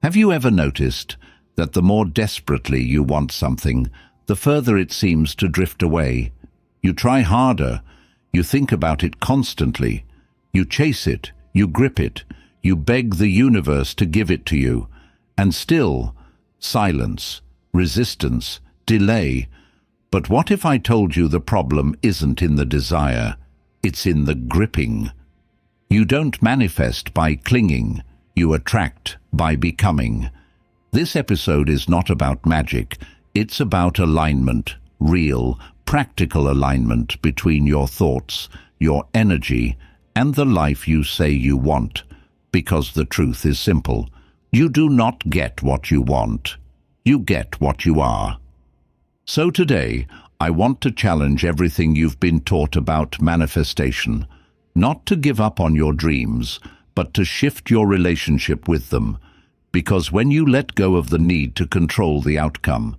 Have you ever noticed that the more desperately you want something, the further it seems to drift away? You try harder, you think about it constantly, you chase it, you grip it, you beg the universe to give it to you, and still, silence, resistance, delay. But what if I told you the problem isn't in the desire, it's in the gripping? You don't manifest by clinging, you attract by becoming. This episode is not about magic, it's about alignment, real, practical alignment between your thoughts, your energy, and the life you say you want. Because the truth is simple. You do not get what you want. You get what you are. So today, I want to challenge everything you've been taught about manifestation. Not to give up on your dreams, but to shift your relationship with them. Because when you let go of the need to control the outcome,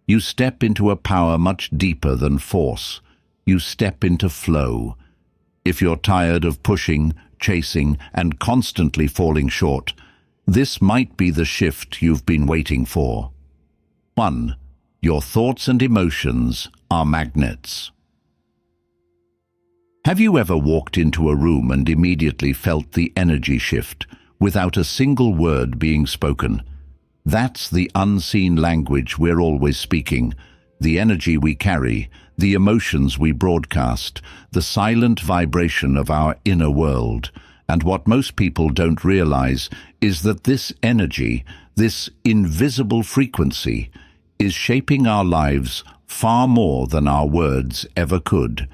you step into a power much deeper than force. You step into flow. If you're tired of pushing, chasing, and constantly falling short, this might be the shift you've been waiting for. 1. Your thoughts and emotions are magnets. Have you ever walked into a room and immediately felt the energy shift, without a single word being spoken? That's the unseen language we're always speaking, the energy we carry, the emotions we broadcast, the silent vibration of our inner world. And what most people don't realize is that this energy, this invisible frequency, is shaping our lives far more than our words ever could.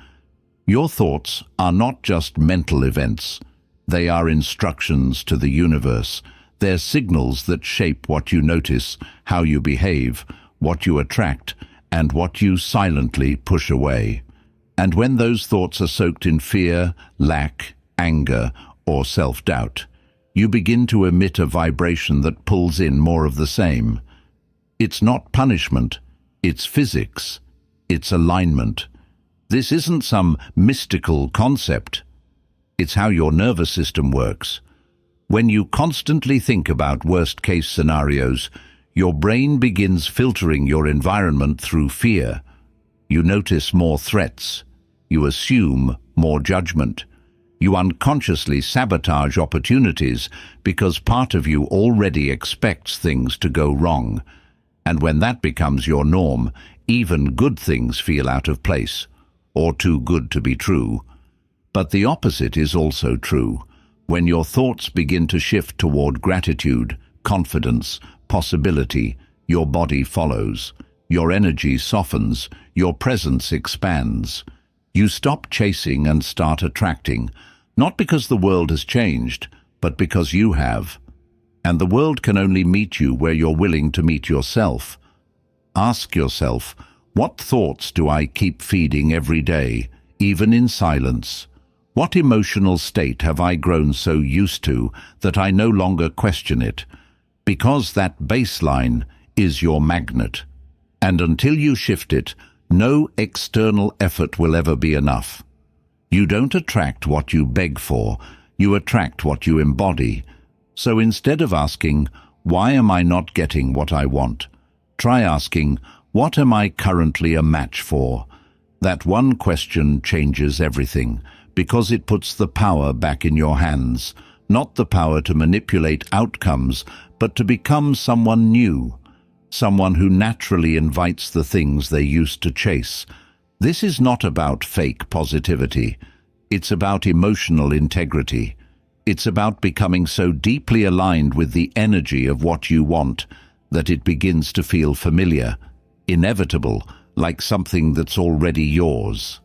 Your thoughts are not just mental events. They are instructions to the universe. They're signals that shape what you notice, how you behave, what you attract, and what you silently push away. And when those thoughts are soaked in fear, lack, anger, or self-doubt, you begin to emit a vibration that pulls in more of the same. It's not punishment, it's physics, it's alignment. This isn't some mystical concept. It's how your nervous system works. When you constantly think about worst-case scenarios, your brain begins filtering your environment through fear. You notice more threats. You assume more judgment. You unconsciously sabotage opportunities because part of you already expects things to go wrong. And when that becomes your norm, even good things feel out of place, or too good to be true. But the opposite is also true. When your thoughts begin to shift toward gratitude, confidence, possibility, your body follows. Your energy softens, your presence expands. You stop chasing and start attracting, not because the world has changed, but because you have. And the world can only meet you where you're willing to meet yourself. Ask yourself, what thoughts do I keep feeding every day, even in silence? What emotional state have I grown so used to that I no longer question it? Because that baseline is your magnet. And until you shift it, no external effort will ever be enough. You don't attract what you beg for, you attract what you embody. So instead of asking, why am I not getting what I want? Try asking, what am I currently a match for? That one question changes everything, because it puts the power back in your hands, not the power to manipulate outcomes, but to become someone new, someone who naturally invites the things they used to chase. This is not about fake positivity. It's about emotional integrity. It's about becoming so deeply aligned with the energy of what you want that it begins to feel familiar, inevitable, like something that's already yours.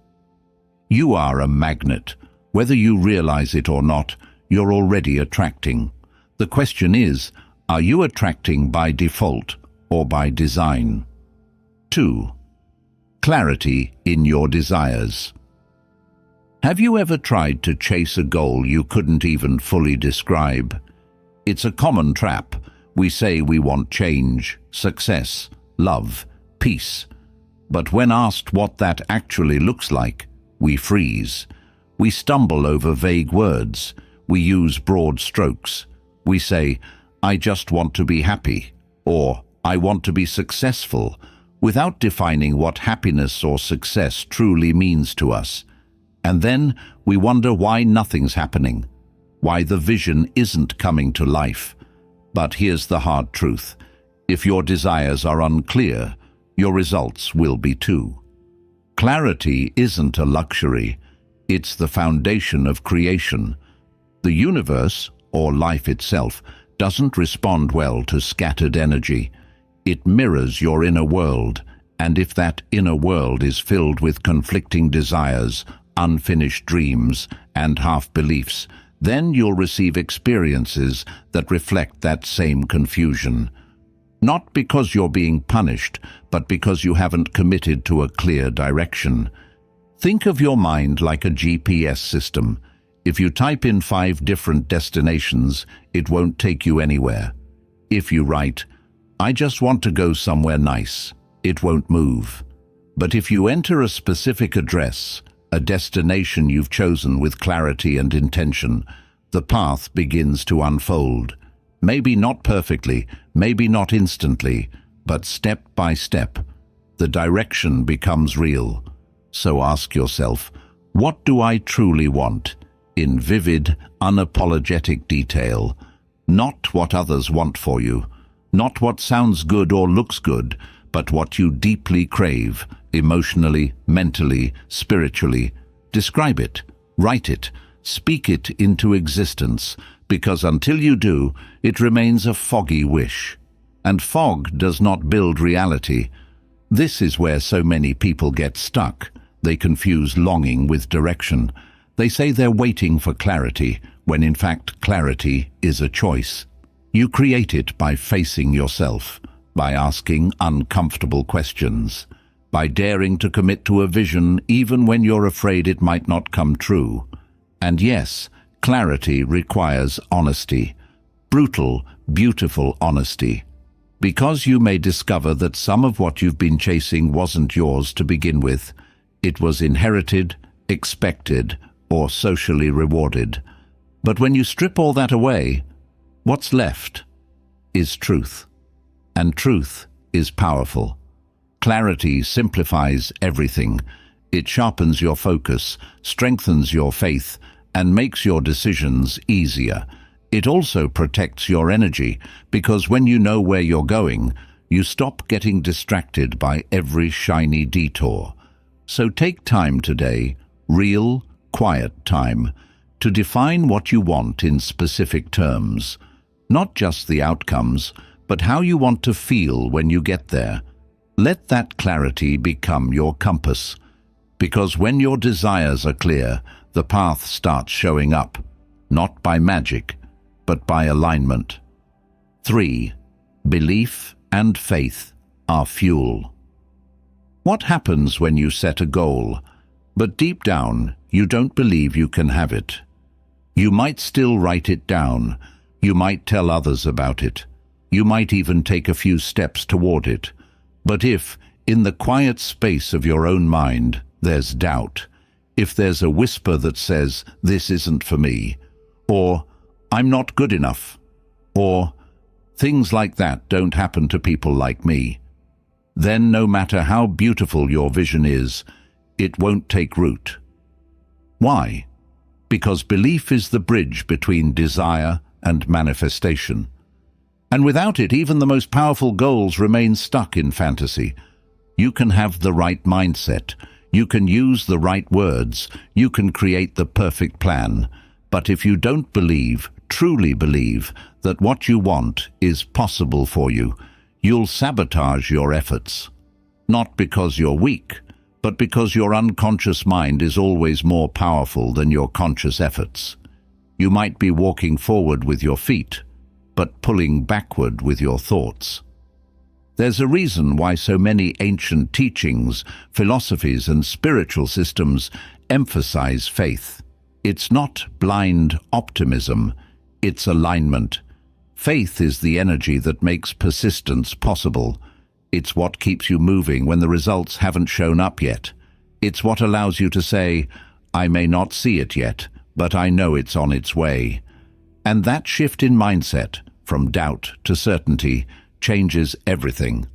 You are a magnet. Whether you realize it or not, you're already attracting. The question is, are you attracting by default or by design? 2. Clarity in your desires. Have you ever tried to chase a goal you couldn't even fully describe? It's a common trap. We say we want change, success, love, peace. But when asked what that actually looks like, we freeze. We stumble over vague words. We use broad strokes. We say, I just want to be happy, or I want to be successful, without defining what happiness or success truly means to us. And then we wonder why nothing's happening, why the vision isn't coming to life. But here's the hard truth. If your desires are unclear, your results will be too. Clarity isn't a luxury, it's the foundation of creation. The universe, or life itself, doesn't respond well to scattered energy. It mirrors your inner world, and if that inner world is filled with conflicting desires, unfinished dreams, and half-beliefs, then you'll receive experiences that reflect that same confusion. Not because you're being punished, but because you haven't committed to a clear direction. Think of your mind like a GPS system. If you type in 5 different destinations, it won't take you anywhere. If you write, "I just want to go somewhere nice," it won't move. But if you enter a specific address, a destination you've chosen with clarity and intention, the path begins to unfold. Maybe not perfectly, maybe not instantly, but step by step, the direction becomes real. So ask yourself, what do I truly want? In vivid, unapologetic detail. Not what others want for you, not what sounds good or looks good, but what you deeply crave, emotionally, mentally, spiritually. Describe it, write it, speak it into existence, because until you do, it remains a foggy wish. And fog does not build reality. This is where so many people get stuck. They confuse longing with direction. They say they're waiting for clarity, when in fact clarity is a choice. You create it by facing yourself, by asking uncomfortable questions, by daring to commit to a vision even when you're afraid it might not come true. And yes, clarity requires honesty, brutal, beautiful honesty, because you may discover that some of what you've been chasing wasn't yours to begin with. It was inherited, expected, or socially rewarded. But when you strip all that away, what's left is truth. And truth is powerful. Clarity simplifies everything. It sharpens your focus, strengthens your faith, and makes your decisions easier. It also protects your energy, because when you know where you're going, you stop getting distracted by every shiny detour. So take time today, real, quiet time, to define what you want in specific terms. Not just the outcomes, but how you want to feel when you get there. Let that clarity become your compass, because when your desires are clear, the path starts showing up, not by magic, but by alignment. 3. Belief and faith are fuel. What happens when you set a goal, but deep down you don't believe you can have it? You might still write it down, you might tell others about it, you might even take a few steps toward it. But if, in the quiet space of your own mind, there's doubt, if there's a whisper that says, "This isn't for me," or "I'm not good enough," or "Things like that don't happen to people like me," then no matter how beautiful your vision is, it won't take root. Why? Because belief is the bridge between desire and manifestation. And without it, even the most powerful goals remain stuck in fantasy. You can have the right mindset, you can use the right words, you can create the perfect plan, but if you don't believe, truly believe, that what you want is possible for you, you'll sabotage your efforts. Not because you're weak, but because your unconscious mind is always more powerful than your conscious efforts. You might be walking forward with your feet, but pulling backward with your thoughts. There's a reason why so many ancient teachings, philosophies, and spiritual systems emphasize faith. It's not blind optimism, it's alignment. Faith is the energy that makes persistence possible. It's what keeps you moving when the results haven't shown up yet. It's what allows you to say, "I may not see it yet, but I know it's on its way." And that shift in mindset, from doubt to certainty, changes everything.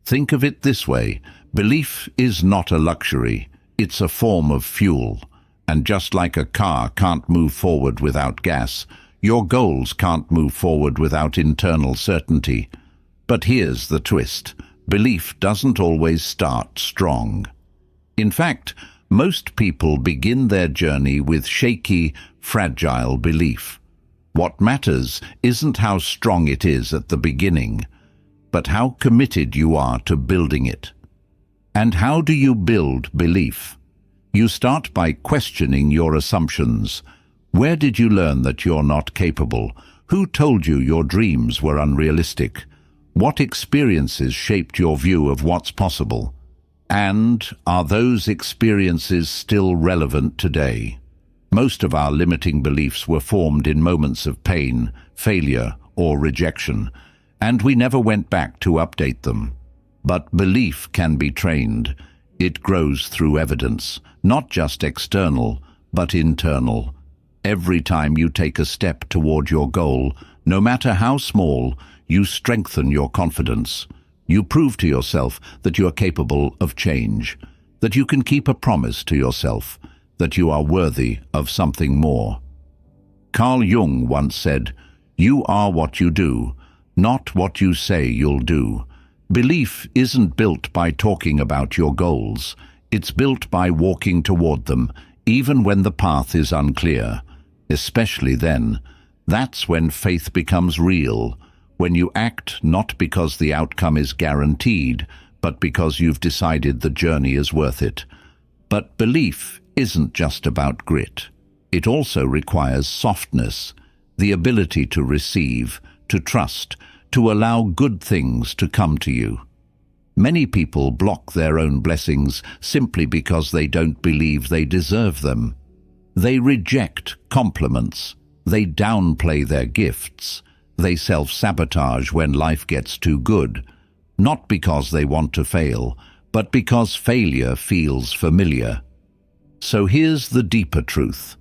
Think of it this way: belief is not a luxury, it's a form of fuel. And just like a car can't move forward without gas, your goals can't move forward without internal certainty. But here's the twist: belief doesn't always start strong. In fact, most people begin their journey with shaky, fragile belief. What matters isn't how strong it is at the beginning, but how committed you are to building it. And how do you build belief? You start by questioning your assumptions. Where did you learn that you're not capable? Who told you your dreams were unrealistic? What experiences shaped your view of what's possible? And are those experiences still relevant today? Most of our limiting beliefs were formed in moments of pain, failure, or rejection, and we never went back to update them. But belief can be trained. It grows through evidence, not just external, but internal. Every time you take a step toward your goal, no matter how small, you strengthen your confidence. You prove to yourself that you are capable of change, that you can keep a promise to yourself, that you are worthy of something more. Carl Jung once said, "You are what you do, not what you say you'll do." Belief isn't built by talking about your goals. It's built by walking toward them, even when the path is unclear. Especially then, that's when faith becomes real, when you act not because the outcome is guaranteed, but because you've decided the journey is worth it. But belief isn't just about grit. It also requires softness, the ability to receive, to trust, to allow good things to come to you. Many people block their own blessings simply because they don't believe they deserve them. They reject compliments. They downplay their gifts. They self-sabotage when life gets too good, not because they want to fail, but because failure feels familiar. So here's the deeper truth.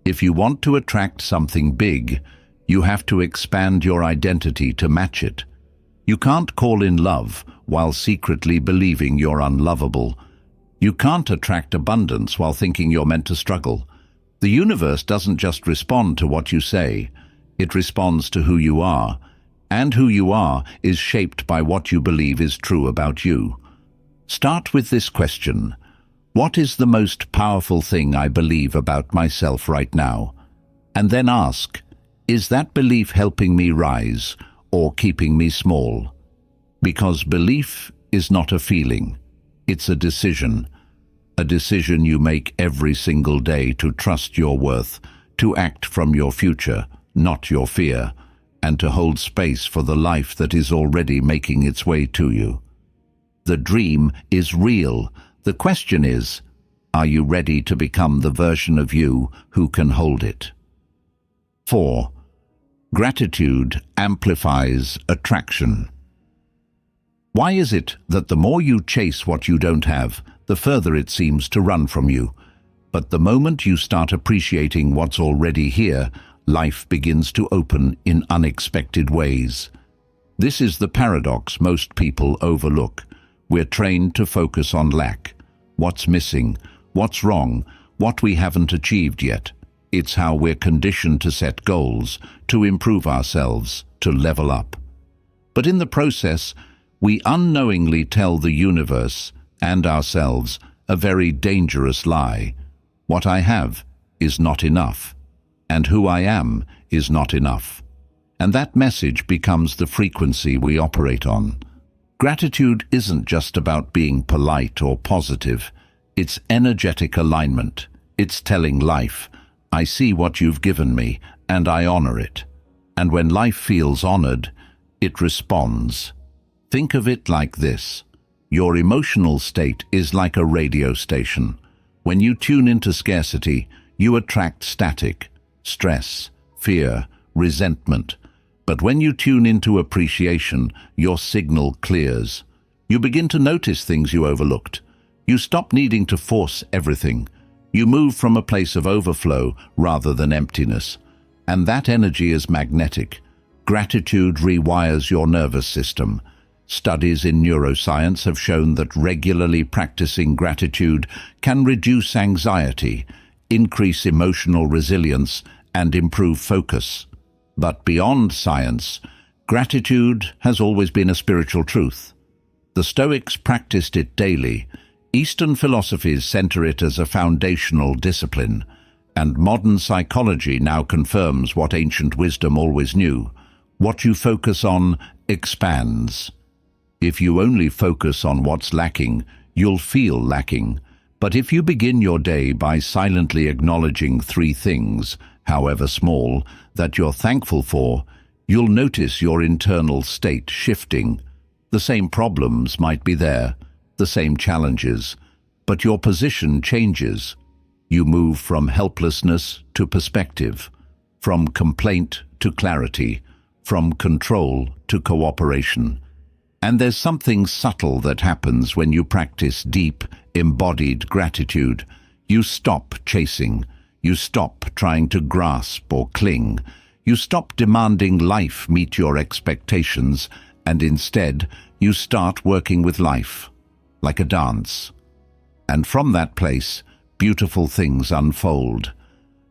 If you want to attract something big, you have to expand your identity to match it. You can't call in love while secretly believing you're unlovable. You can't attract abundance while thinking you're meant to struggle. The universe doesn't just respond to what you say, it responds to who you are, and who you are is shaped by what you believe is true about you. Start with this question: what is the most powerful thing I believe about myself right now? And then ask, is that belief helping me rise or keeping me small? Because belief is not a feeling, it's a decision you make every single day to trust your worth, to act from your future, not your fear, and to hold space for the life that is already making its way to you. The dream is real. The question is, are you ready to become the version of you who can hold it? 4. Gratitude amplifies attraction. Why is it that the more you chase what you don't have, the further it seems to run from you? But the moment you start appreciating what's already here, life begins to open in unexpected ways. This is the paradox most people overlook. We're trained to focus on lack, what's missing, what's wrong, what we haven't achieved yet. It's how we're conditioned to set goals, to improve ourselves, to level up. But in the process, we unknowingly tell the universe and ourselves a very dangerous lie. What I have is not enough, and who I am is not enough. And that message becomes the frequency we operate on. Gratitude isn't just about being polite or positive. It's energetic alignment. It's telling life, I see what you've given me, and I honor it. And when life feels honored, it responds. Think of it like this. Your emotional state is like a radio station. When you tune into scarcity, you attract static, stress, fear, resentment. But when you tune into appreciation, your signal clears. You begin to notice things you overlooked. You stop needing to force everything. You move from a place of overflow rather than emptiness. And that energy is magnetic. Gratitude rewires your nervous system. Studies in neuroscience have shown that regularly practicing gratitude can reduce anxiety, increase emotional resilience, and improve focus. But beyond science, gratitude has always been a spiritual truth. The Stoics practiced it daily. Eastern philosophies center it as a foundational discipline, and modern psychology now confirms what ancient wisdom always knew. What you focus on expands. If you only focus on what's lacking, you'll feel lacking. But if you begin your day by silently acknowledging 3 things, however small, that you're thankful for, you'll notice your internal state shifting. The same problems might be there, the same challenges, but your position changes. You move from helplessness to perspective, from complaint to clarity, from control to cooperation. And there's something subtle that happens when you practice deep, embodied gratitude. You stop chasing. You stop trying to grasp or cling. You stop demanding life meet your expectations, and instead, you start working with life, like a dance. And from that place, beautiful things unfold.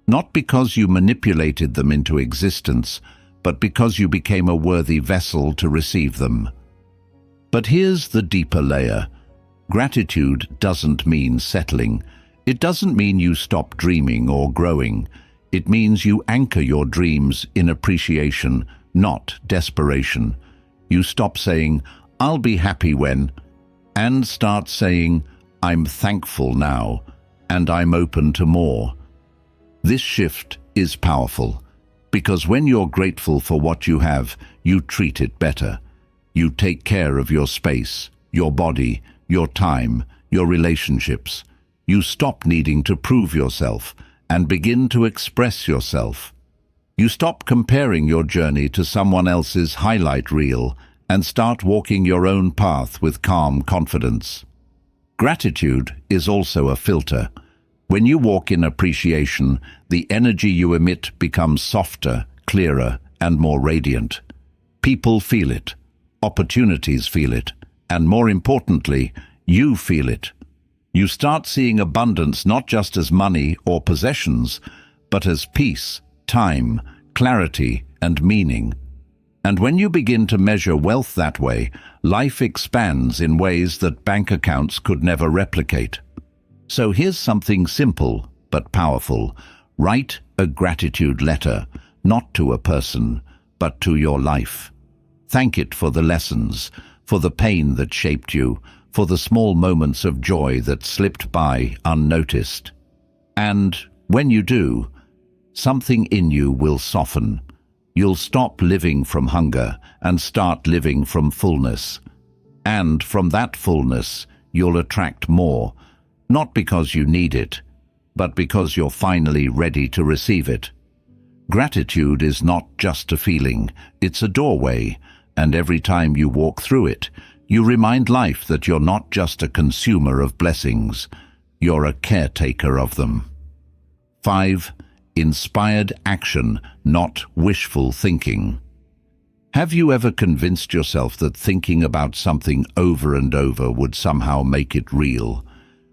Not because you manipulated them into existence, but because you became a worthy vessel to receive them. But here's the deeper layer. Gratitude doesn't mean settling. It doesn't mean you stop dreaming or growing. It means you anchor your dreams in appreciation, not desperation. You stop saying, "I'll be happy when," and start saying, "I'm thankful now, and I'm open to more." This shift is powerful, because when you're grateful for what you have, you treat it better. You take care of your space, your body, your time, your relationships. You stop needing to prove yourself and begin to express yourself. You stop comparing your journey to someone else's highlight reel and start walking your own path with calm confidence. Gratitude is also a filter. When you walk in appreciation, the energy you emit becomes softer, clearer, and more radiant. People feel it. Opportunities feel it, and more importantly, you feel it. You start seeing abundance not just as money or possessions, but as peace, time, clarity, and meaning. And when you begin to measure wealth that way, life expands in ways that bank accounts could never replicate. So here's something simple but powerful. Write a gratitude letter, not to a person, but to your life. Thank it for the lessons, for the pain that shaped you, for the small moments of joy that slipped by unnoticed. And when you do, something in you will soften. You'll stop living from hunger and start living from fullness. And from that fullness, you'll attract more, not because you need it, but because you're finally ready to receive it. Gratitude is not just a feeling, it's a doorway. And every time you walk through it, you remind life that you're not just a consumer of blessings, you're a caretaker of them. 5. Inspired action, not wishful thinking. Have you ever convinced yourself that thinking about something over and over would somehow make it real?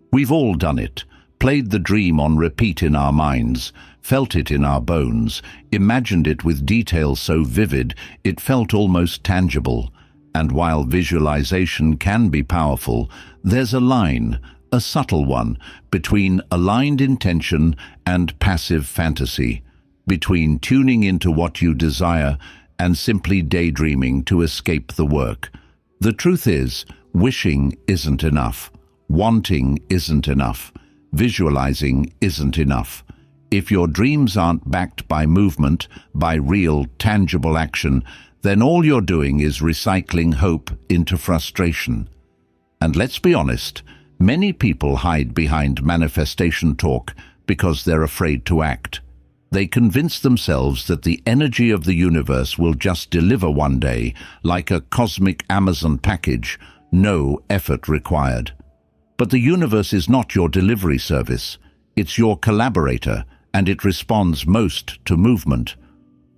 We've all done it. Played the dream on repeat in our minds, felt it in our bones, imagined it with detail so vivid it felt almost tangible. And while visualization can be powerful, there's a line, a subtle one, between aligned intention and passive fantasy, between tuning into what you desire and simply daydreaming to escape the work. The truth is, wishing isn't enough. Wanting isn't enough. Visualizing isn't enough. If your dreams aren't backed by movement, by real, tangible action, then all you're doing is recycling hope into frustration. And let's be honest, many people hide behind manifestation talk because they're afraid to act. They convince themselves that the energy of the universe will just deliver one day, like a cosmic Amazon package, no effort required. But the universe is not your delivery service. It's your collaborator, and it responds most to movement.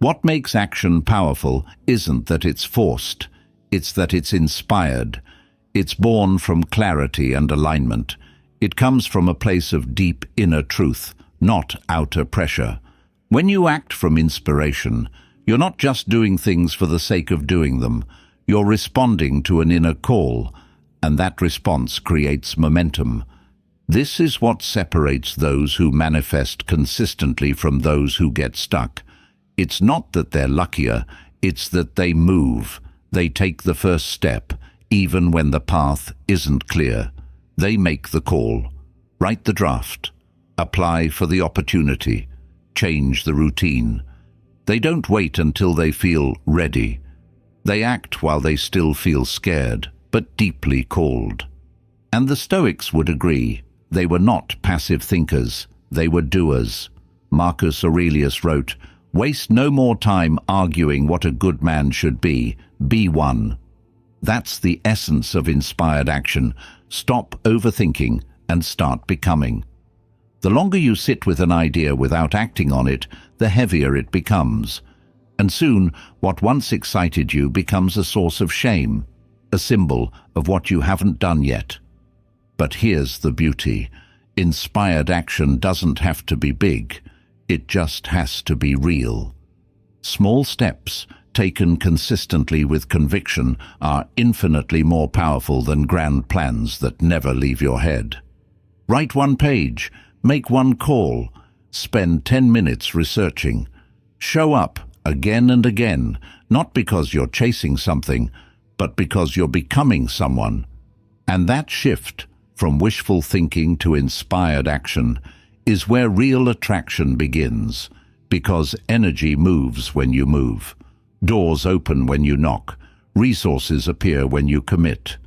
What makes action powerful isn't that it's forced, it's that it's inspired. It's born from clarity and alignment. It comes from a place of deep inner truth, not outer pressure. When you act from inspiration, you're not just doing things for the sake of doing them. You're responding to an inner call, and that response creates momentum. This is what separates those who manifest consistently from those who get stuck. It's not that they're luckier, it's that they move. They take the first step, even when the path isn't clear. They make the call, write the draft, apply for the opportunity, change the routine. They don't wait until they feel ready. They act while they still feel scared, but deeply called. And the Stoics would agree. They were not passive thinkers, they were doers. Marcus Aurelius wrote, "Waste no more time arguing what a good man should be one." That's the essence of inspired action. Stop overthinking and start becoming. The longer you sit with an idea without acting on it, the heavier it becomes. And soon, what once excited you becomes a source of shame, a symbol of what you haven't done yet. But here's the beauty. Inspired action doesn't have to be big. It just has to be real. Small steps, taken consistently with conviction, are infinitely more powerful than grand plans that never leave your head. Write one page, make one call, spend 10 minutes researching. Show up again and again, not because you're chasing something, but because you're becoming someone. And that shift, from wishful thinking to inspired action, is where real attraction begins, because energy moves when you move. Doors open when you knock. Resources appear when you commit.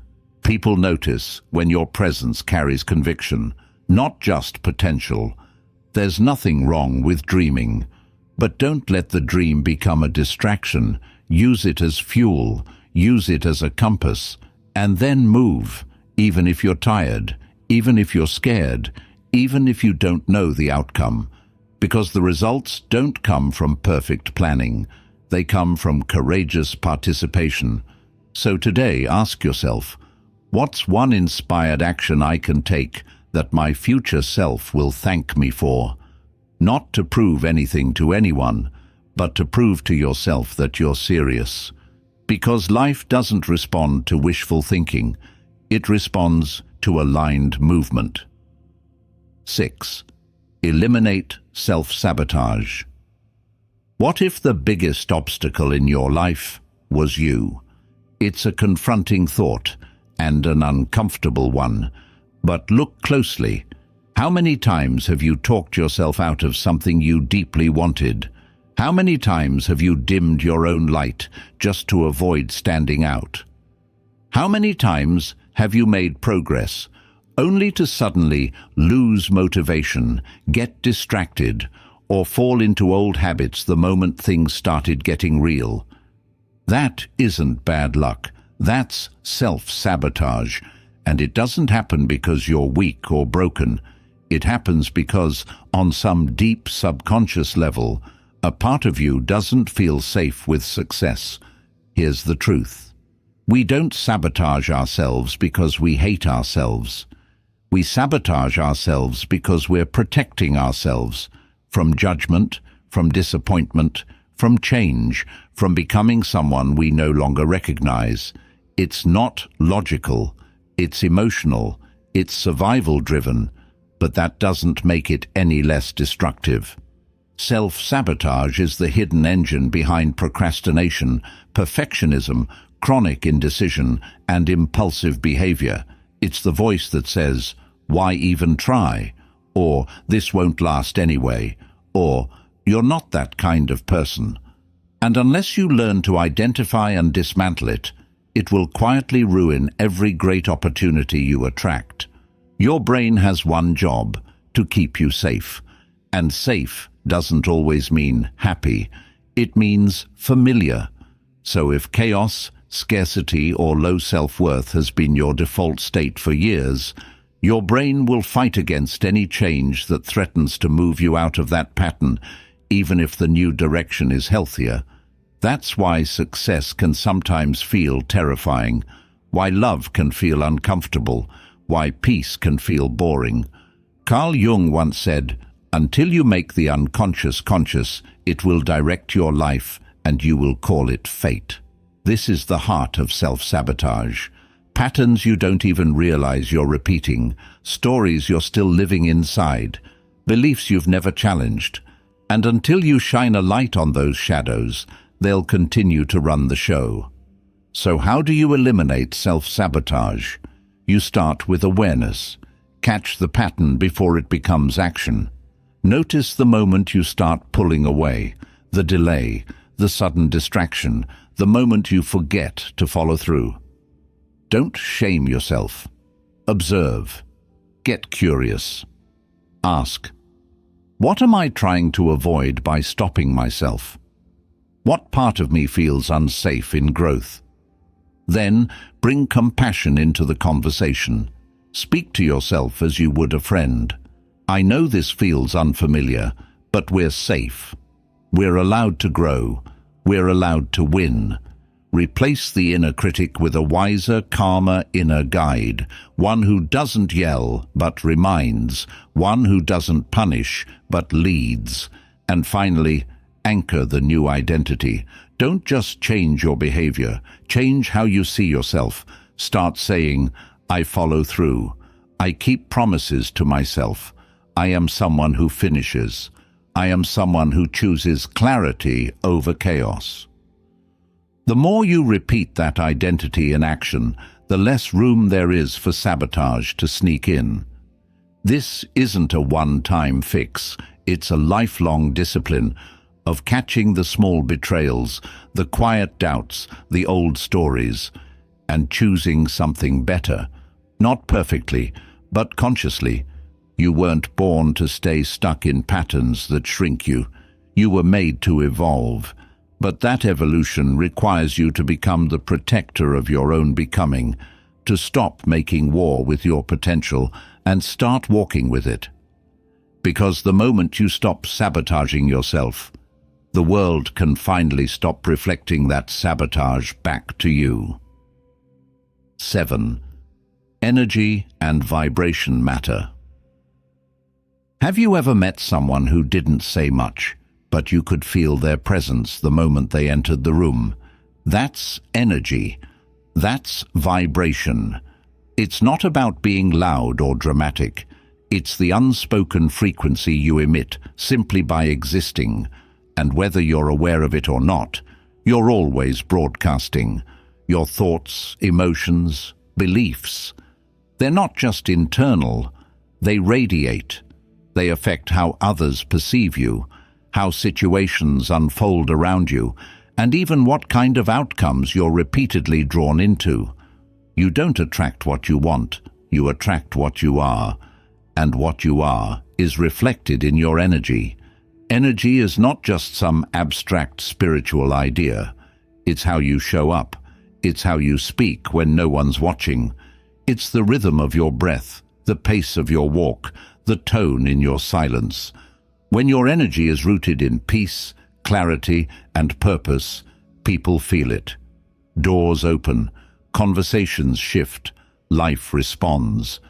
People notice when your presence carries conviction, not just potential. There's nothing wrong with dreaming, but don't let the dream become a distraction. Use it as fuel, use it as a compass, and then move, even if you're tired, even if you're scared, even if you don't know the outcome. Because the results don't come from perfect planning. They come from courageous participation. So today, ask yourself, what's one inspired action I can take that my future self will thank me for? Not to prove anything to anyone, but to prove to yourself that you're serious. Because life doesn't respond to wishful thinking, it responds to aligned movement. 6. Eliminate self-sabotage. What if the biggest obstacle in your life was you? It's a confronting thought, and an uncomfortable one. But look closely. How many times have you talked yourself out of something you deeply wanted? How many times have you dimmed your own light just to avoid standing out? How many times have you made progress, only to suddenly lose motivation, get distracted, or fall into old habits the moment things started getting real? That isn't bad luck. That's self-sabotage. And it doesn't happen because you're weak or broken. It happens because, on some deep subconscious level, a part of you doesn't feel safe with success. Here's the truth. We don't sabotage ourselves because we hate ourselves. We sabotage ourselves because we're protecting ourselves from judgment, from disappointment, from change, from becoming someone we no longer recognize. It's not logical, it's emotional, it's survival-driven, but that doesn't make it any less destructive. Self-sabotage is the hidden engine behind procrastination, perfectionism, chronic indecision, and impulsive behavior. It's the voice that says, "Why even try?" Or, "This won't last anyway," or, "You're not that kind of person." And unless you learn to identify and dismantle it, it will quietly ruin every great opportunity you attract. Your brain has one job: to keep you safe. And safe doesn't always mean happy. It means familiar. So if chaos, scarcity, or low self-worth has been your default state for years, your brain will fight against any change that threatens to move you out of that pattern. even if the new direction is healthier. That's why success can sometimes feel terrifying, why love can feel uncomfortable, why peace can feel boring. Carl Jung once said, "Until you make the unconscious conscious, it will direct your life and you will call it fate." This is the heart of self-sabotage. Patterns you don't even realize you're repeating, stories you're still living inside, beliefs you've never challenged. And until you shine a light on those shadows, they'll continue to run the show. So how do you eliminate self-sabotage? You start with awareness. Catch the pattern before it becomes action. Notice the moment you start pulling away, the delay, the sudden distraction, the moment you forget to follow through. Don't shame yourself. Observe. Get curious. Ask, what am I trying to avoid by stopping myself? What part of me feels unsafe in growth? Then bring compassion into the conversation. Speak to yourself as you would a friend. I know this feels unfamiliar, but we're safe. We're allowed to grow. We're allowed to win. Replace the inner critic with a wiser, calmer inner guide, one who doesn't yell but reminds, one who doesn't punish but leads. And finally, anchor the new identity. Don't just change your behavior, change how you see yourself. Start saying, I follow through. I keep promises to myself. I am someone who finishes. I am someone who chooses clarity over chaos. The more you repeat that identity in action, the less room there is for sabotage to sneak in. This isn't a one-time fix, it's a lifelong discipline of catching the small betrayals, the quiet doubts, the old stories, and choosing something better. Not perfectly, but consciously. You weren't born to stay stuck in patterns that shrink you. You were made to evolve. But that evolution requires you to become the protector of your own becoming, to stop making war with your potential and start walking with it. Because the moment you stop sabotaging yourself, the world can finally stop reflecting that sabotage back to you. 7. Energy and vibration matter. Have you ever met someone who didn't say much, but you could feel their presence the moment they entered the room? That's energy. That's vibration. It's not about being loud or dramatic. It's the unspoken frequency you emit simply by existing. And whether you're aware of it or not, you're always broadcasting. Your thoughts, emotions, beliefs. They're not just internal. They radiate. They affect how others perceive you, how situations unfold around you, and even what kind of outcomes you're repeatedly drawn into. You don't attract what you want, you attract what you are, and what you are is reflected in your energy. Energy is not just some abstract spiritual idea. It's how you show up. It's how you speak when no one's watching. It's the rhythm of your breath, the pace of your walk, the tone in your silence. When your energy is rooted in peace, clarity, and purpose, people feel it. Doors open, conversations shift, life responds.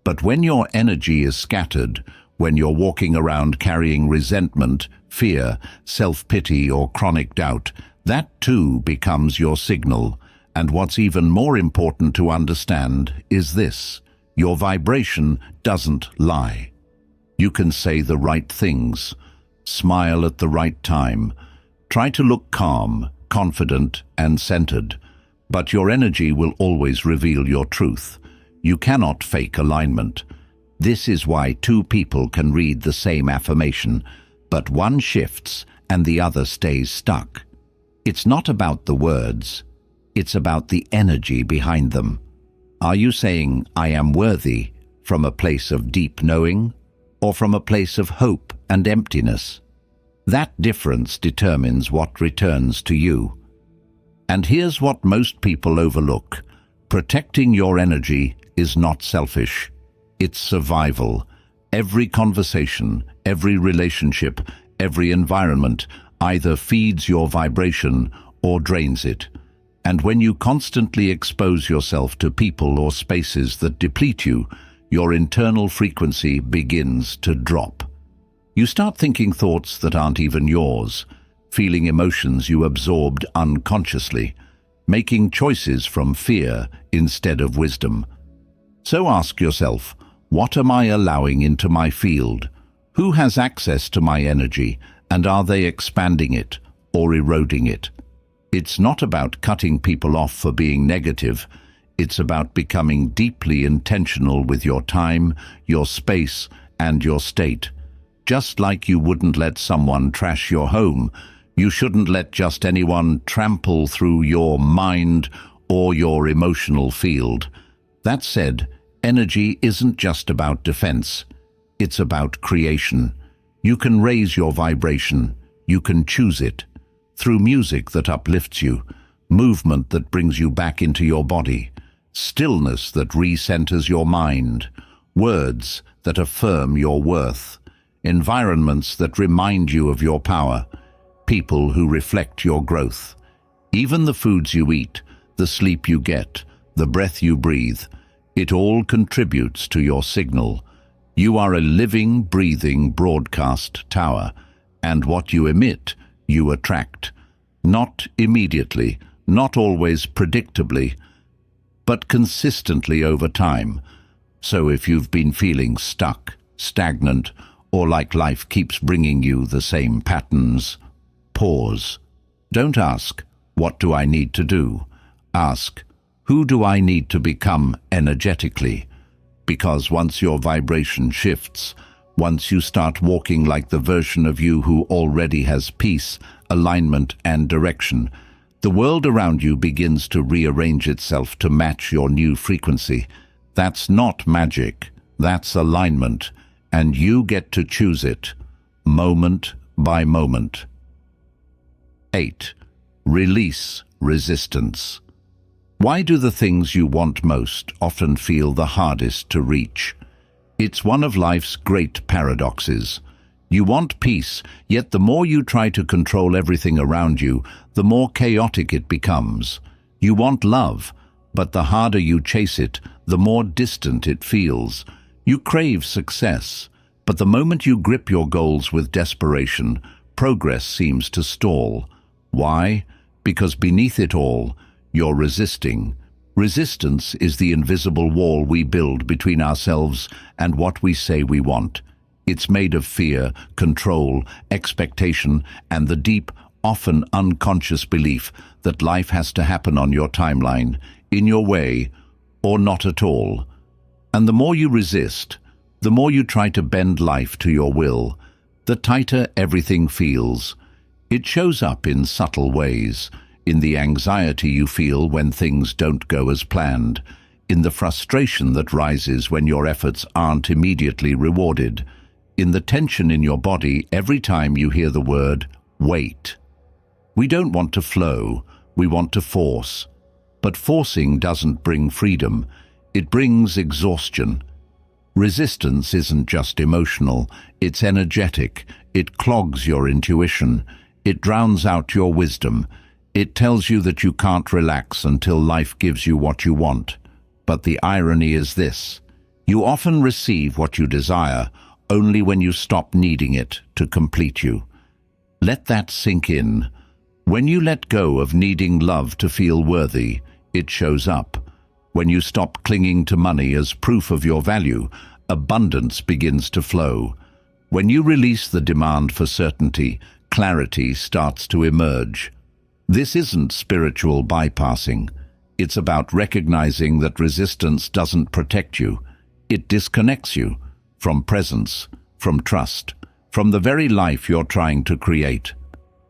But when your energy is scattered, when you're walking around carrying resentment, fear, self-pity, or chronic doubt, that too becomes your signal. And what's even more important to understand is this: your vibration doesn't lie. You can say the right things, smile at the right time, try to look calm, confident, and centered, but your energy will always reveal your truth. You cannot fake alignment. This is why two people can read the same affirmation, but one shifts and the other stays stuck. It's not about the words, it's about the energy behind them. Are you saying, I am worthy, from a place of deep knowing, or from a place of hope and emptiness? That difference determines what returns to you. And here's what most people overlook. Protecting your energy is not selfish. It's survival. Every conversation, every relationship, every environment either feeds your vibration or drains it. And when you constantly expose yourself to people or spaces that deplete you, your internal frequency begins to drop. You start thinking thoughts that aren't even yours, feeling emotions you absorbed unconsciously, making choices from fear instead of wisdom. So ask yourself, what am I allowing into my field? Who has access to my energy, and are they expanding it or eroding it? It's not about cutting people off for being negative. It's about becoming deeply intentional with your time, your space, and your state. Just like you wouldn't let someone trash your home, you shouldn't let just anyone trample through your mind or your emotional field. That said, energy isn't just about defense. It's about creation. You can raise your vibration. You can choose it. Through music that uplifts you, movement that brings you back into your body, stillness that recenters your mind, words that affirm your worth, environments that remind you of your power, people who reflect your growth. Even the foods you eat, the sleep you get, the breath you breathe, it all contributes to your signal. You are a living, breathing broadcast tower, and what you emit, you attract. Not immediately, not always predictably, but consistently over time. So if you've been feeling stuck, stagnant, or like life keeps bringing you the same patterns, pause. Don't ask, what do I need to do? Ask, who do I need to become energetically? Because once your vibration shifts, once you start walking like the version of you who already has peace, alignment, and direction, the world around you begins to rearrange itself to match your new frequency. That's not magic, that's alignment, and you get to choose it, moment by moment. 8. Release resistance. Why do the things you want most often feel the hardest to reach? It's one of life's great paradoxes. You want peace, yet the more you try to control everything around you, the more chaotic it becomes. You want love, but the harder you chase it, the more distant it feels. You crave success, but the moment you grip your goals with desperation, progress seems to stall. Why? Because beneath it all, you're resisting. Resistance is the invisible wall we build between ourselves and what we say we want. It's made of fear, control, expectation, and the deep, often unconscious belief that life has to happen on your timeline, in your way, or not at all. And the more you resist, the more you try to bend life to your will, the tighter everything feels. It shows up in subtle ways, in the anxiety you feel when things don't go as planned, in the frustration that rises when your efforts aren't immediately rewarded, in the tension in your body every time you hear the word wait. We don't want to flow, we want to force. But forcing doesn't bring freedom, it brings exhaustion. Resistance isn't just emotional, it's energetic. It clogs your intuition, it drowns out your wisdom. It tells you that you can't relax until life gives you what you want. But the irony is this: you often receive what you desire only when you stop needing it to complete you. Let that sink in. When you let go of needing love to feel worthy, it shows up. When you stop clinging to money as proof of your value, abundance begins to flow. When you release the demand for certainty, clarity starts to emerge. This isn't spiritual bypassing. It's about recognizing that resistance doesn't protect you. It disconnects you from presence, from trust, from the very life you're trying to create.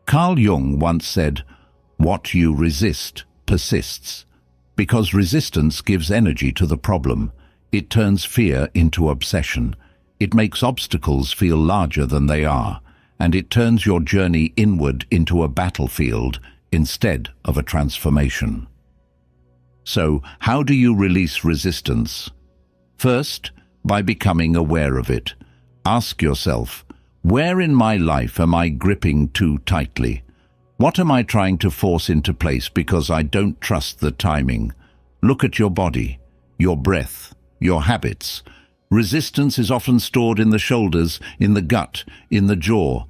Carl Jung once said, "What you resist persists." Because resistance gives energy to the problem. It turns fear into obsession. It makes obstacles feel larger than they are, and it turns your journey inward into a battlefield instead of a transformation. So, how do you release resistance? First, by becoming aware of it. Ask yourself, Where in my life am I gripping too tightly? What am I trying to force into place because I don't trust the timing? Look at your body, your breath, your habits. Resistance is often stored in the shoulders, in the gut, in the jaw.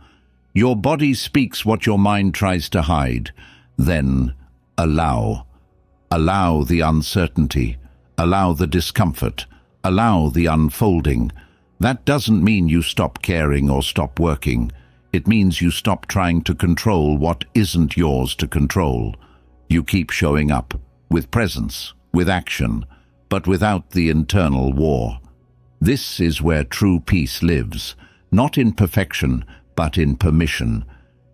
Your body speaks what your mind tries to hide. Then allow. Allow the uncertainty. Allow the discomfort. Allow the unfolding. That doesn't mean you stop caring or stop working. It means you stop trying to control what isn't yours to control. You keep showing up, with presence, with action, but without the internal war. This is where true peace lives, not in perfection, but in permission.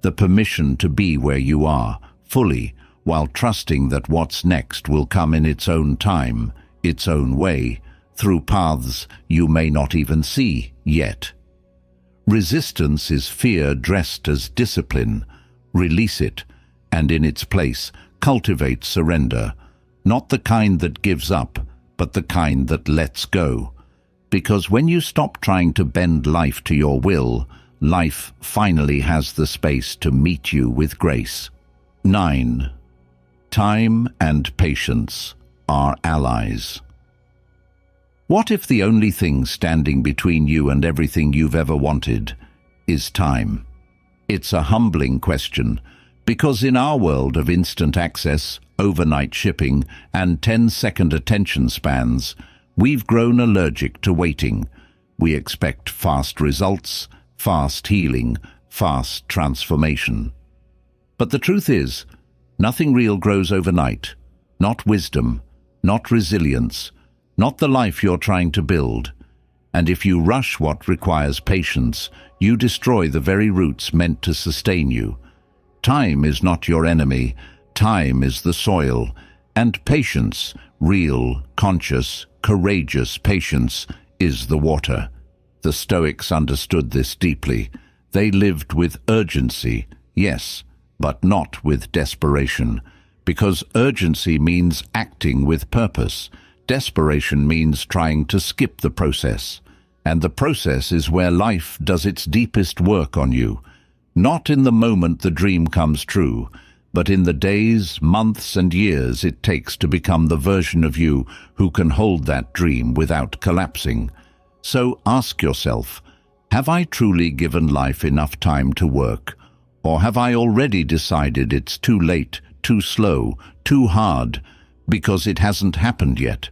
The permission to be where you are, fully, while trusting that what's next will come in its own time, its own way, through paths you may not even see yet. Resistance is fear dressed as discipline. Release it, and in its place, cultivate surrender. Not the kind that gives up, but the kind that lets go. Because when you stop trying to bend life to your will, life finally has the space to meet you with grace. 9. Time and patience are allies. What if the only thing standing between you and everything you've ever wanted is time? It's a humbling question, because in our world of instant access, overnight shipping, and 10-second attention spans, we've grown allergic to waiting. We expect fast results, fast healing, fast transformation. But the truth is, nothing real grows overnight. Not wisdom, not resilience, not the life you're trying to build. And if you rush what requires patience, you destroy the very roots meant to sustain you. Time is not your enemy. Time is the soil. And patience, real, conscious, courageous patience, is the water. The Stoics understood this deeply. They lived with urgency, yes, but not with desperation. Because urgency means acting with purpose. Desperation means trying to skip the process. And the process is where life does its deepest work on you. Not in the moment the dream comes true, but in the days, months, and years it takes to become the version of you who can hold that dream without collapsing. So ask yourself, have I truly given life enough time to work? Or have I already decided it's too late, too slow, too hard, because it hasn't happened yet?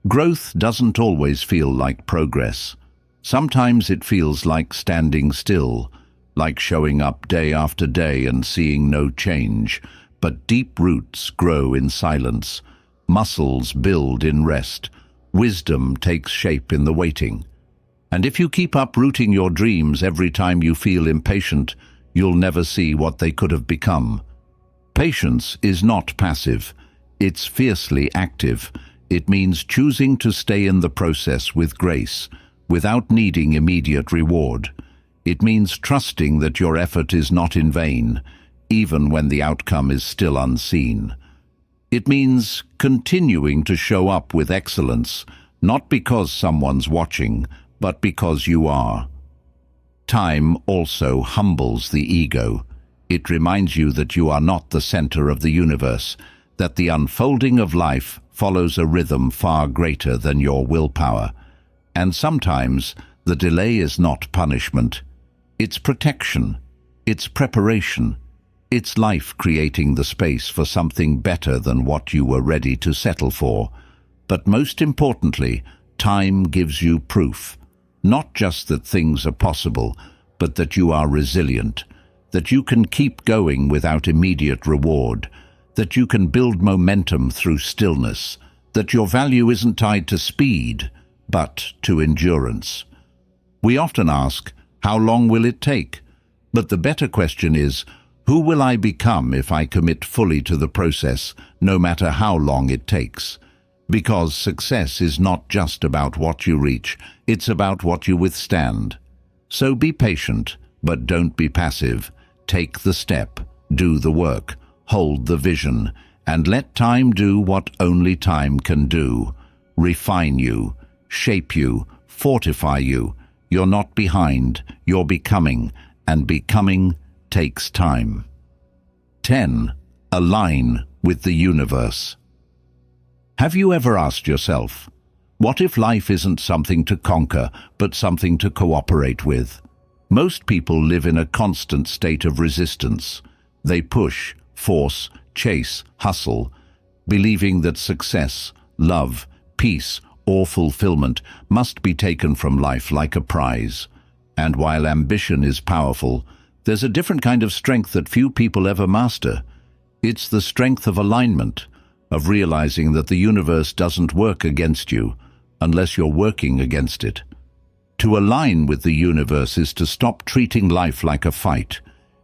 Growth doesn't always feel like progress. Sometimes it feels like standing still, like showing up day after day and seeing no change. But deep roots grow in silence. Muscles build in rest. Wisdom takes shape in the waiting. And if you keep uprooting your dreams every time you feel impatient, you'll never see what they could have become. Patience is not passive. It's fiercely active. It means choosing to stay in the process with grace, without needing immediate reward. It means trusting that your effort is not in vain, even when the outcome is still unseen. It means continuing to show up with excellence, not because someone's watching, but because you are. Time also humbles the ego. It reminds you that you are not the center of the universe, that the unfolding of life follows a rhythm far greater than your willpower. And sometimes the delay is not punishment. It's protection. It's preparation. It's life creating the space for something better than what you were ready to settle for. But most importantly, time gives you proof. Not just that things are possible, but that you are resilient, that you can keep going without immediate reward, that you can build momentum through stillness, that your value isn't tied to speed, but to endurance. We often ask, how long will it take? But the better question is, who will I become if I commit fully to the process, no matter how long it takes? Because success is not just about what you reach, it's about what you withstand. So be patient, but don't be passive. Take the step, do the work, hold the vision, and let time do what only time can do. Refine you, shape you, fortify you. You're not behind, you're becoming, and becoming takes time. 10. Align with the universe. Have you ever asked yourself, what if life isn't something to conquer, but something to cooperate with? Most people live in a constant state of resistance. They push, force, chase, hustle, believing that success, love, peace, or fulfillment must be taken from life like a prize. And while ambition is powerful, there's a different kind of strength that few people ever master. It's the strength of alignment, of realizing that the universe doesn't work against you unless you're working against it. To align with the universe is to stop treating life like a fight.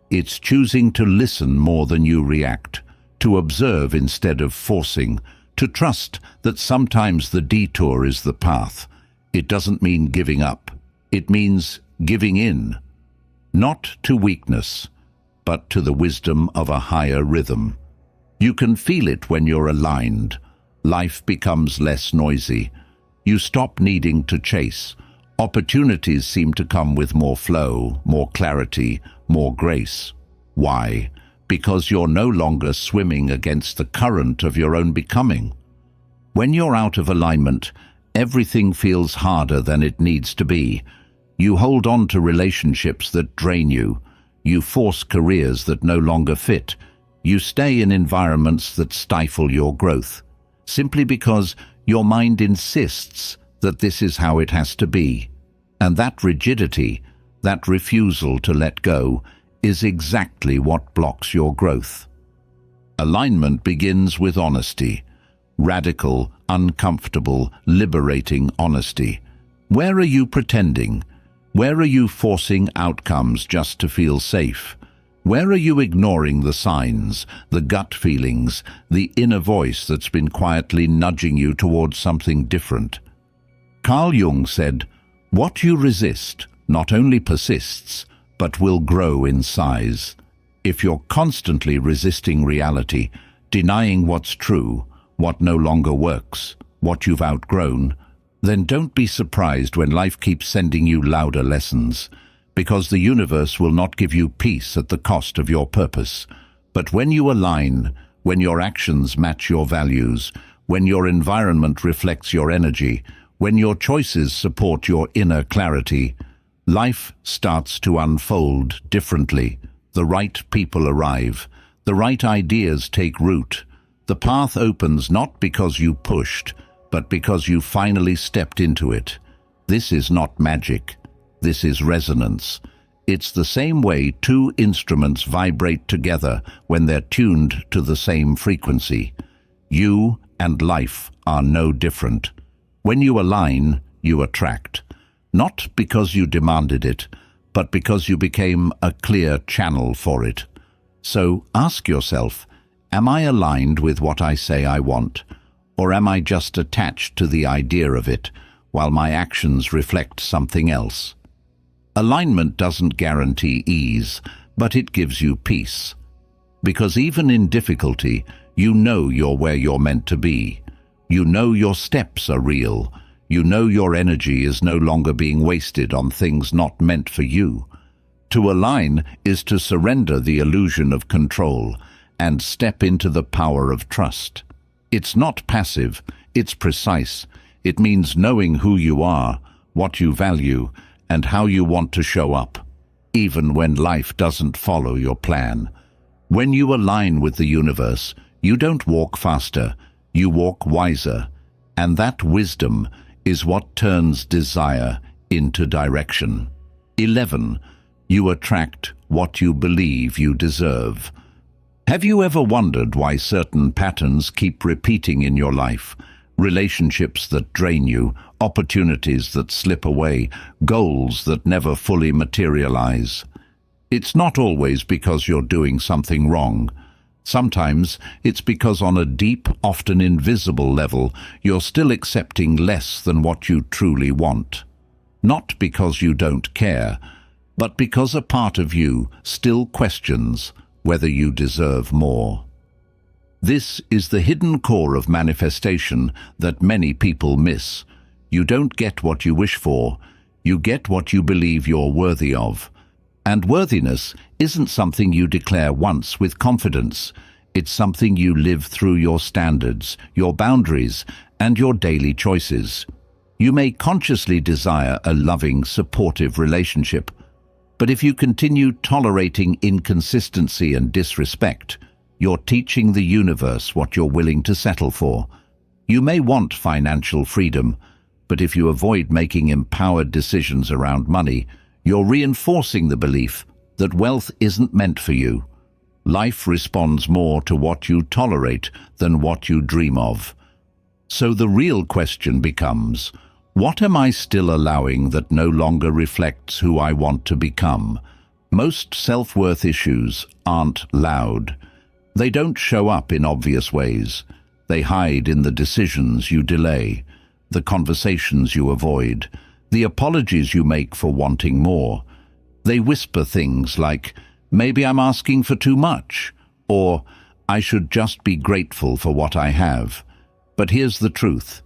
It's choosing to listen more than you react, to observe instead of forcing, to trust that sometimes the detour is the path. It doesn't mean giving up. It means giving in, not to weakness, but to the wisdom of a higher rhythm. You can feel it when you're aligned. Life becomes less noisy. You stop needing to chase. Opportunities seem to come with more flow, more clarity, more grace. Why? Because you're no longer swimming against the current of your own becoming. When you're out of alignment, everything feels harder than it needs to be. You hold on to relationships that drain you. You force careers that no longer fit. You stay in environments that stifle your growth, simply because your mind insists that this is how it has to be. And that rigidity, that refusal to let go, is exactly what blocks your growth. Alignment begins with honesty. Radical, uncomfortable, liberating honesty. Where are you pretending? Where are you forcing outcomes just to feel safe? Where are you ignoring the signs, the gut feelings, the inner voice that's been quietly nudging you towards something different? Carl Jung said, "What you resist not only persists, but will grow in size." If you're constantly resisting reality, denying what's true, what no longer works, what you've outgrown, then don't be surprised when life keeps sending you louder lessons, because the universe will not give you peace at the cost of your purpose. But when you align, when your actions match your values, when your environment reflects your energy, when your choices support your inner clarity, life starts to unfold differently. The right people arrive. The right ideas take root. The path opens not because you pushed, but because you finally stepped into it. This is not magic. This is resonance. It's the same way two instruments vibrate together when they're tuned to the same frequency. You and life are no different. When you align, you attract. Not because you demanded it, but because you became a clear channel for it. So ask yourself, am I aligned with what I say I want? Or am I just attached to the idea of it, while my actions reflect something else? Alignment doesn't guarantee ease, but it gives you peace. Because even in difficulty, you know you're where you're meant to be. You know your steps are real. You know your energy is no longer being wasted on things not meant for you. To align is to surrender the illusion of control and step into the power of trust. It's not passive, it's precise. It means knowing who you are, what you value, and how you want to show up, even when life doesn't follow your plan. When you align with the universe, you don't walk faster, you walk wiser, and that wisdom is what turns desire into direction. 11. You attract what you believe you deserve. Have you ever wondered why certain patterns keep repeating in your life? Relationships that drain you, opportunities that slip away, goals that never fully materialize. It's not always because you're doing something wrong. Sometimes it's because on a deep, often invisible level, you're still accepting less than what you truly want. Not because you don't care, but because a part of you still questions whether you deserve more. This is the hidden core of manifestation that many people miss. You don't get what you wish for. You get what you believe you're worthy of. And worthiness isn't something you declare once with confidence. It's something you live through your standards, your boundaries, and your daily choices. You may consciously desire a loving, supportive relationship, but if you continue tolerating inconsistency and disrespect, you're teaching the universe what you're willing to settle for. You may want financial freedom, but if you avoid making empowered decisions around money, you're reinforcing the belief that wealth isn't meant for you. Life responds more to what you tolerate than what you dream of. So the real question becomes, what am I still allowing that no longer reflects who I want to become? Most self-worth issues aren't loud. They don't show up in obvious ways. They hide in the decisions you delay, the conversations you avoid, the apologies you make for wanting more. They whisper things like, maybe I'm asking for too much, or I should just be grateful for what I have. But here's the truth.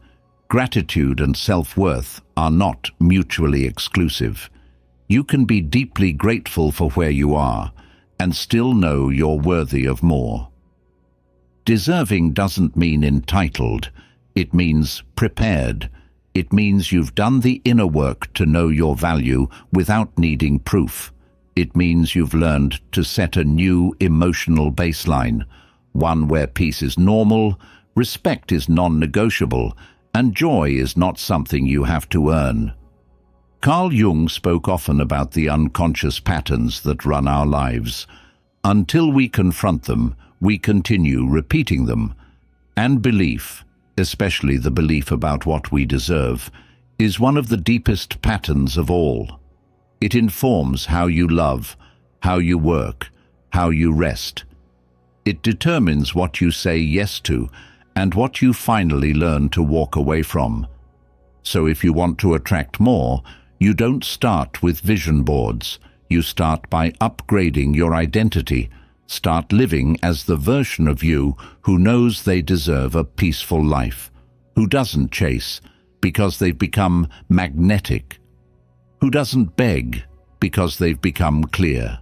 Gratitude and self-worth are not mutually exclusive. You can be deeply grateful for where you are and still know you're worthy of more. Deserving doesn't mean entitled. It means prepared. It means you've done the inner work to know your value without needing proof. It means you've learned to set a new emotional baseline, one where peace is normal, respect is non-negotiable, and joy is not something you have to earn. Carl Jung spoke often about the unconscious patterns that run our lives. Until we confront them, we continue repeating them. And belief, especially the belief about what we deserve, is one of the deepest patterns of all. It informs how you love, how you work, how you rest. It determines what you say yes to and what you finally learn to walk away from. So if you want to attract more, you don't start with vision boards. You start by upgrading your identity. Start living as the version of you who knows they deserve a peaceful life, who doesn't chase because they've become magnetic, who doesn't beg because they've become clear,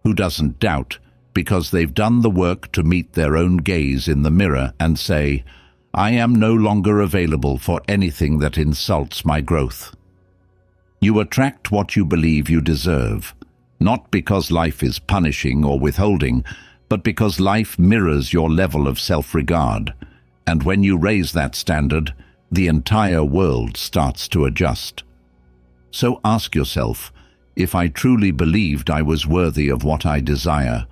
who doesn't doubt because they've done the work to meet their own gaze in the mirror and say, I am no longer available for anything that insults my growth. You attract what you believe you deserve, not because life is punishing or withholding, but because life mirrors your level of self-regard. And when you raise that standard, the entire world starts to adjust. So ask yourself, if I truly believed I was worthy of what I desire,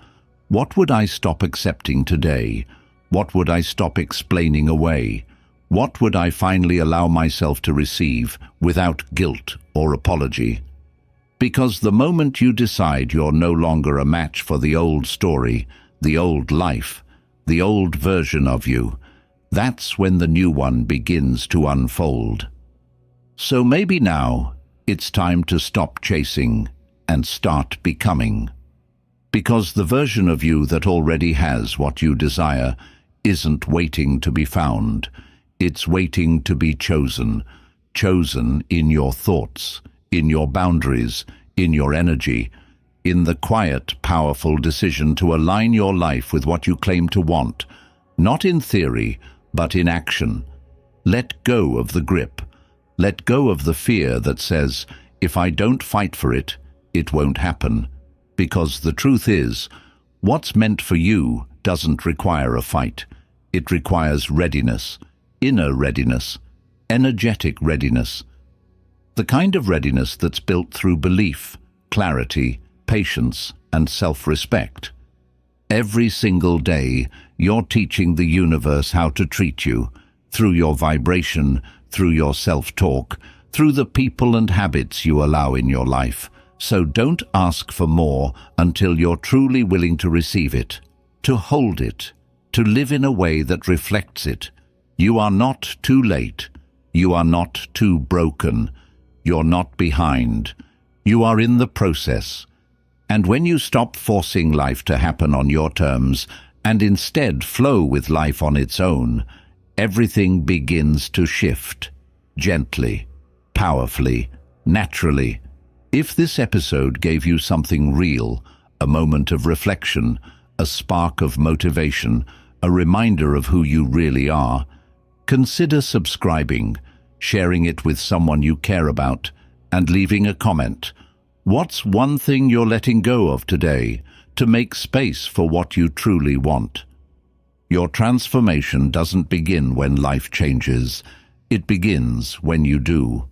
what would I stop accepting today? What would I stop explaining away? What would I finally allow myself to receive without guilt or apology? Because the moment you decide you're no longer a match for the old story, the old life, the old version of you, that's when the new one begins to unfold. So maybe now it's time to stop chasing and start becoming. Because the version of you that already has what you desire isn't waiting to be found. It's waiting to be chosen. Chosen in your thoughts, in your boundaries, in your energy, in the quiet, powerful decision to align your life with what you claim to want, not in theory, but in action. Let go of the grip. Let go of the fear that says, if I don't fight for it, it won't happen. Because the truth is, what's meant for you doesn't require a fight. It requires readiness, inner readiness, energetic readiness. The kind of readiness that's built through belief, clarity, patience, and self-respect. Every single day, you're teaching the universe how to treat you, through your vibration, through your self-talk, through the people and habits you allow in your life. So don't ask for more until you're truly willing to receive it, to hold it, to live in a way that reflects it. You are not too late. You are not too broken. You're not behind. You are in the process. And when you stop forcing life to happen on your terms and instead flow with life on its own, everything begins to shift, gently, powerfully, naturally. If this episode gave you something real, a moment of reflection, a spark of motivation, a reminder of who you really are, consider subscribing, sharing it with someone you care about, and leaving a comment. What's one thing you're letting go of today to make space for what you truly want? Your transformation doesn't begin when life changes. It begins when you do.